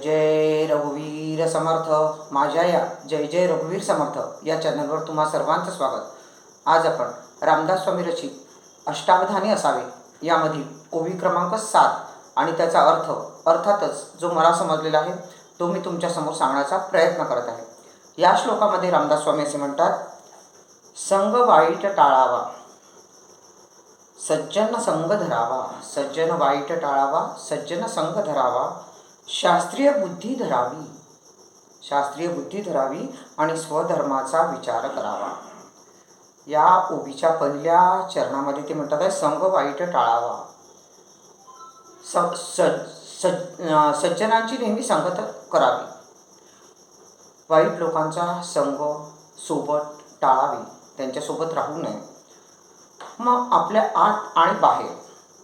जय रघुवीर समर्थ. माझ्या या जय जय रघुवीर समर्थ या चॅनलवर तुम्हा सर्वांचं स्वागत. आज आपण रामदास स्वामी रचित अष्टावधानी असावे यामधील ओवी क्रमांक 7 आणि त्याचा अर्थ अर्थातच जो मला समजलेला आहे तो मी तुमच्यासमोर सांगण्याचा प्रयत्न करत आहे. या श्लोकामध्ये रामदास स्वामी असे म्हणतात, संग वाईट टाळावा, सज्जन संग धरावा, सज्जन वाईट टाळावा, सज्जन संग धरावा, शास्त्रीय बुद्धी धरावी, शास्त्रीय बुद्धी धरावी आणि स्वधर्माचा विचार करावा. या ओबीच्या पहिल्या चरणामध्ये ते म्हणतात आहे, संग वाईट टाळावा. सज्जनांची नेहमी संगत करावी, वाईट लोकांचा संग सोबत टाळावी, त्यांच्यासोबत राहू नये. मग आपल्या आत आणि बाहेर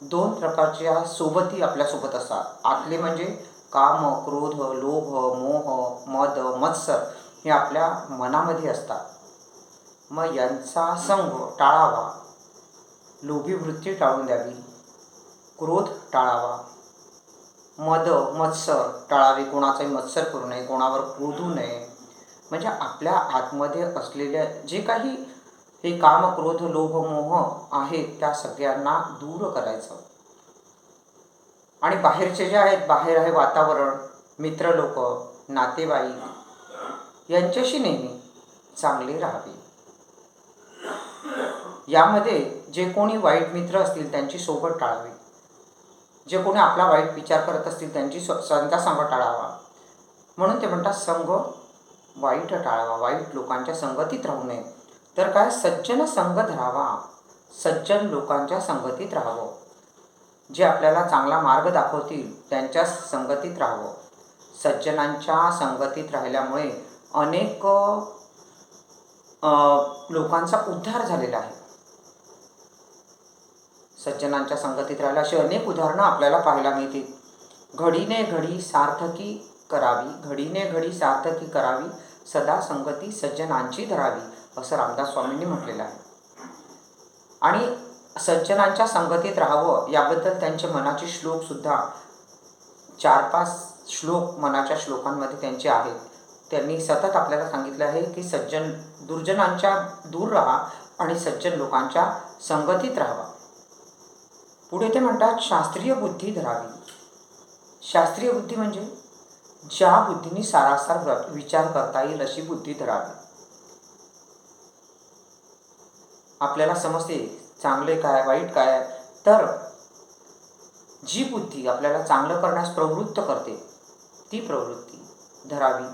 दोन प्रकारच्या सोबती आपल्यासोबत असतात. आतले म्हणजे काम, क्रोध, लोभ, मोह, मद, मत्सर हे आपल्या मनामध्ये असतात. मग यांचा संग टाळावा, लोभी वृत्ती टाळून द्यावी, क्रोध टाळावा, मद मत्सर टाळावे, कोणाचाही मत्सर करू नये, कोणावर क्रोधू नये. म्हणजे आपल्या आतमध्ये असलेल्या जे काही हे काम, क्रोध, लोभ, मोह आहेत त्या सगळ्यांना दूर करायचं. आणि बाहेरचे जे आहेत, बाहेर आहे वातावरण, मित्र लोक, नातेवाईक यांच्याशी नेहमी चांगले राहावे. यामध्ये जे कोणी वाईट मित्र असतील त्यांची सोबत टाळावी, जे कोणी आपला वाईट विचार करत असतील त्यांची त्यांचा संग टाळावा. म्हणून ते म्हणतात संग वाईट टाळावा, वाईट लोकांच्या संगतीत राहू नये. तर काय, सज्जन संग धरावा, सज्जन लोकांच्या संगतीत राहावं, जे आपल्याला चांगला मार्ग दाखवतील त्यांच्या संगतीत राहावं. सज्जनांच्या संगतीत राहिल्यामुळे अनेक लोकांचा उद्धार झालेला आहे. सज्जनांच्या संगतीत राहिल्या अशी अनेक उदाहरणं आपल्याला पाहायला मिळतील. घडीने घडी सार्थकी करावी, घडीने घडी सार्थकी करावी, सदा संगती सज्जनांची धरावी, असं रामदास स्वामींनी म्हटलेलं आहे. आणि सज्जनांच्या संगतीत राहावं याबद्दल त्यांचे मनाचे श्लोकसुद्धा 4-5 श्लोक मनाच्या श्लोकांमध्ये त्यांचे आहेत. त्यांनी सतत आपल्याला सांगितलं आहे की दुर्जनांच्या दूर राहा आणि सज्जन लोकांच्या संगतीत राहावा. पुढे ते म्हणतात, शास्त्रीय बुद्धी धरावी. शास्त्रीय बुद्धी म्हणजे ज्या बुद्धीने सारासार विचार करता येईल अशी बुद्धी धरावी. आपल्याला समजते चांगले काय वाईट काय, तर जी बुद्धी आपल्याला चांगलं करण्यास प्रवृत्त करते ती प्रवृत्ती धरावी.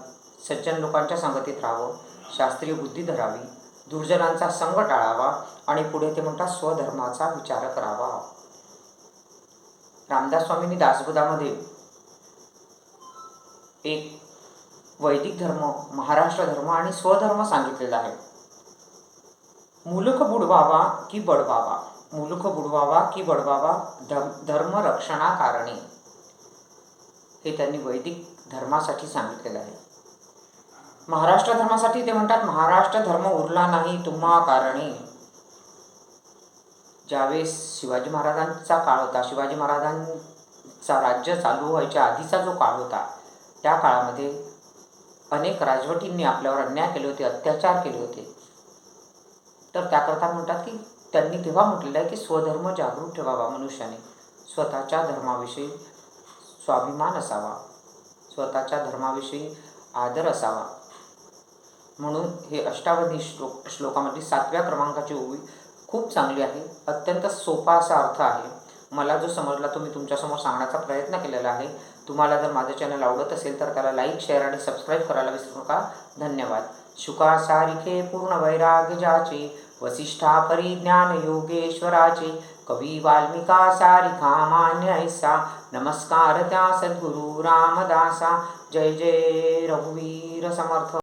सज्जन लोकांच्या संगतीत राहावं, शास्त्रीय बुद्धी धरावी, दुर्जनांचा संग टाळावा आणि पुढे ते म्हणतात स्वधर्माचा विचार करावा. रामदास स्वामींनी दासबोधामध्ये एक वैदिक धर्म, महाराष्ट्र धर्म आणि स्वधर्म सांगितलेला आहे. मुलुख बुडवावा की बडवावा, मुलुख बुडवावा की बडवावा, धर्म रक्षणाकारणे, हे त्यांनी वैदिक धर्मासाठी सांगितलेलं आहे. महाराष्ट्र धर्मासाठी ते म्हणतात, महाराष्ट्र धर्म उरला नाही तुम्हा कारणे. ज्यावेळेस शिवाजी महाराजांचा काळ होता, शिवाजी महाराजांचा राज्य चालू व्हायच्या आधीचा जो काळ होता, त्या काळामध्ये अनेक राजवटींनी आपल्यावर अन्याय केले होते, अत्याचार केले होते. तर त्याकरता म्हणतात की त्यांनी तेव्हा म्हटलेलं आहे की स्वधर्म जागृत ठेवावा. मनुष्याने स्वतःच्या धर्माविषयी स्वाभिमान असावा, स्वतःच्या धर्माविषयी आदर असावा. म्हणून हे अष्टावधी श्लोकामध्ये 7व्या क्रमांकाची ओवी खूप चांगली आहे. अत्यंत सोपा असा अर्थ आहे. मला जो समजला तो मी तुमच्यासमोर सांगण्याचा प्रयत्न केलेला आहे. तुम्हाला जर माझं चॅनल आवडत असेल तर त्याला लाईक, शेअर आणि सबस्क्राईब करायला विसरू नका. धन्यवाद. शुका सारिखे पूर्ण वैराग्य जाचे, वसिष्ठा परिज्ञान योगेश्वराचे, कवी वाल्मिका सारिखा मान्य ऐसा, नमस्कार त्या सद्गुरु रामदासा. जय जय रघुवीर समर्थ.